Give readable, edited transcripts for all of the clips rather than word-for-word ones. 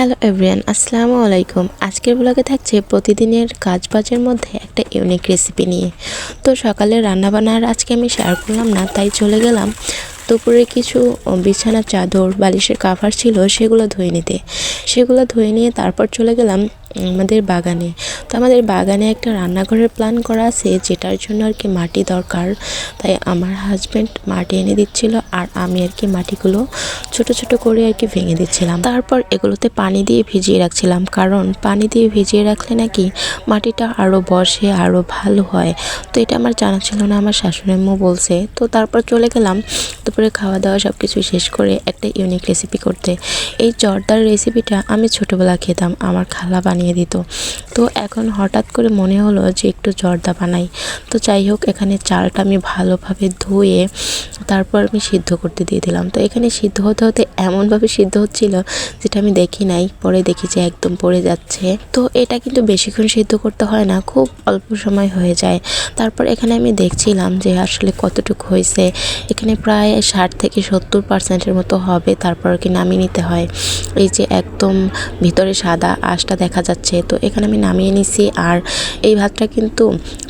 Hello everyone, আসসালামু আলাইকুম। আজকের ব্লগে থাকছে প্রতিদিনের কাজবাজের মধ্যে একটা ইউনিক রেসিপি নিয়ে। তো সকালে রান্নাবান্নার আজকে আমি শেয়ার করলাম না, তাই চলে গেলাম দুপুরে কিছু বিছানার চাদর বালিশের কাভার ছিল সেগুলো ধুয়ে নিয়ে তারপর চলে গেলাম আমাদের বাগানে। তো আমাদের বাগানে একটা রান্নাঘরের প্ল্যান করা আছে, যেটার জন্য আর কি মাটি দরকার। তাই আমার হাজব্যান্ড মাটি এনে দিচ্ছিল আর আমি আর কি মাটিগুলো ছোট ছোট করে আর কি ভেঙে দিচ্ছিলাম। তারপর এগুলোতে পানি দিয়ে ভিজিয়ে রাখছিলাম, কারণ পানি দিয়ে ভিজিয়ে রাখলে নাকি মাটিটা আরও বসে, আরও ভালো হয়। তো এটা আমার জানা ছিল না, আমার শাশুড়ি আম্মু বলছে। তো তারপর চলে গেলাম দুপুরে খাওয়া দাওয়া সব কিছু শেষ করে একটা ইউনিক রেসিপি করতে। এই জর্দার রেসিপিটা আমি ছোটোবেলা খেতাম, আমার খালা বানিয়ে দিত। তো এখন হঠাৎ করে মনে হলো যে একটু জর্দা বানাই। তো যাই হোক, এখানে চালটা আমি ভালোভাবে ধুয়ে তারপর আমি সিদ্ধ করতে দিয়ে দিলাম। তো এখানে সিদ্ধ হতে হতে এমনভাবে সিদ্ধ হচ্ছিল যেটা আমি দেখি নাই, পরে দেখি যে একদম পড়ে যাচ্ছে। তো এটা কিন্তু বেশিক্ষণ সিদ্ধ করতে হয় না, খুব অল্প সময় হয়ে যায়। তারপর এখানে আমি দেখছিলাম যে আসলে কতটুকু হয়েছে। এখানে প্রায় 60 থেকে 70% মতো হবে, তারপর কি নামিয়ে নিতে হয়। এই যে একদম ভিতরে সাদা আঁশটা দেখা যাচ্ছে, তো এখানে আমি নামিয়ে নিছি। আর এই ভাতটা কিন্তু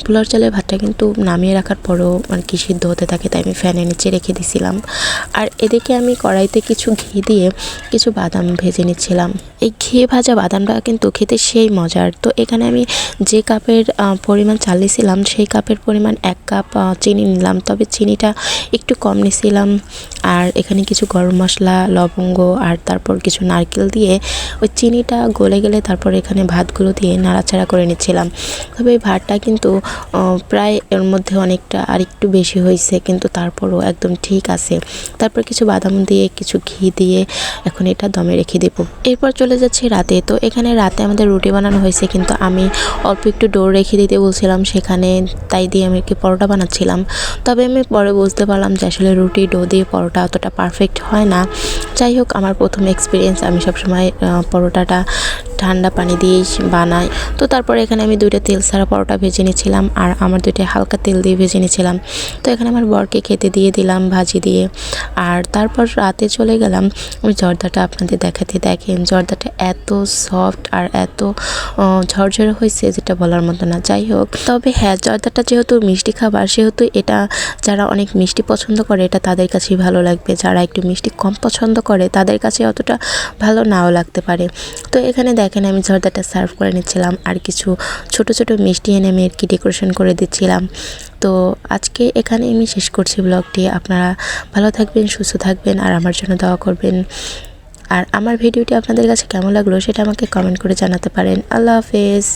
পোলাও চালের ভাতটা কিন্তু নামিয়ে রাখার পরেও আর কি সিদ্ধ হতে থাকে, তাই আমি ফ্যানের নিচে রেখে দিছিলাম। আর এদিকে আমি কড়াইতে কিছু ঘি দিয়ে কিছু বাদাম ভেজে নিচ্ছিলাম। এই ঘি ভাজা বাদামটা কিন্তু খেতে সেই মজার। তো এখানে আমি যে কাপের পরিমাণ চাল নিয়েছিলাম সেই কাপের পরিমাণ 1 কাপ চিনি নিলাম, তবে চিনিটা একটু কম নিয়েছিলাম। আর এখানে কিছু গরম মশলা, লবঙ্গ আর তারপর কিছু নারকেল দিয়ে ওই চিনিটা গলে গেলে তারপর এখানে ভাতগুলো দিয়ে নাড়াচাড়া করে নিচ্ছিলাম। তবে এই ভাতটা কিন্তু প্রায় এর মধ্যে অনেকটা আর একটু বেশি হয়েছে, কিন্তু তারপরও একদম ঠিক আছে। তারপর কিছু বাদাম দিয়ে কিছু ঘি দিয়ে এখন এটা দমে রেখে দেব। এরপর চলে যাচ্ছি রাতে। তো এখানে রাতে আমাদের রুটি বানানো হয়েছে, কিন্তু আমি অল্প একটু ডো রেখে দিতে বলছিলাম সেখানে, তাই দিয়ে আমি কি পরোটা বানাচ্ছিলাম। তবে আমি পরে বুঝতে পারলাম যে আসলে রুটি ডো দিয়ে পরোটা অতটা পারফেক্ট হয় না। যাই হোক, আমার প্রথম এক্সপিরিয়েন্স, আমি সবসময় পরোটাটা ঠান্ডা পানি দিয়েই বানাই। তো তারপরে এখানে আমি 2টা তেল ছাড়া পরোটা ভেজে নিয়েছিলাম আর আমার 2টা হালকা তেল দিয়ে ভেজে নিয়েছিলাম। তো এখানে আমার বরকে খেতে দিয়ে দিলাম ভাজি দিয়ে। আর তারপর রাতে চলে গেলাম ওই জর্দাটা আপনাদের দেখাতে। দেখেন জর্দাটা এত সফট আর এত ঝরঝরে হয়েছে যেটা বলার মতো না। যাই হোক, তবে হ্যাঁ, জর্দাটা যেহেতু মিষ্টি খাবার, সেহেতু এটা যারা অনেক মিষ্টি পছন্দ করে এটা তাদের কাছেই ভালো লাগবে। যারা একটু মিষ্টি কম পছন্দ করে তাদের কাছে অতটা ভালো নাও লাগতে পারে। তো এখানে দেখেন আমি জর্দাটা সার্ভ করে নিচ্ছিলাম আর কিছু ছোট ছোট মিষ্টি এনে আমি আর কি ডেকোরেশন করে দিচ্ছিলাম। তো আজকে এখানে আমি শেষ করছি ব্লগটি। আপনারা ভালো থাকবেন, সুস্থ থাকবেন আর আমার জন্য দোয়া করবেন। আর আমার ভিডিওটি আপনাদের কাছে কেমন লাগলো সেটা আমাকে কমেন্ট করে জানাতে পারেন। আল্লাহ হাফেজ।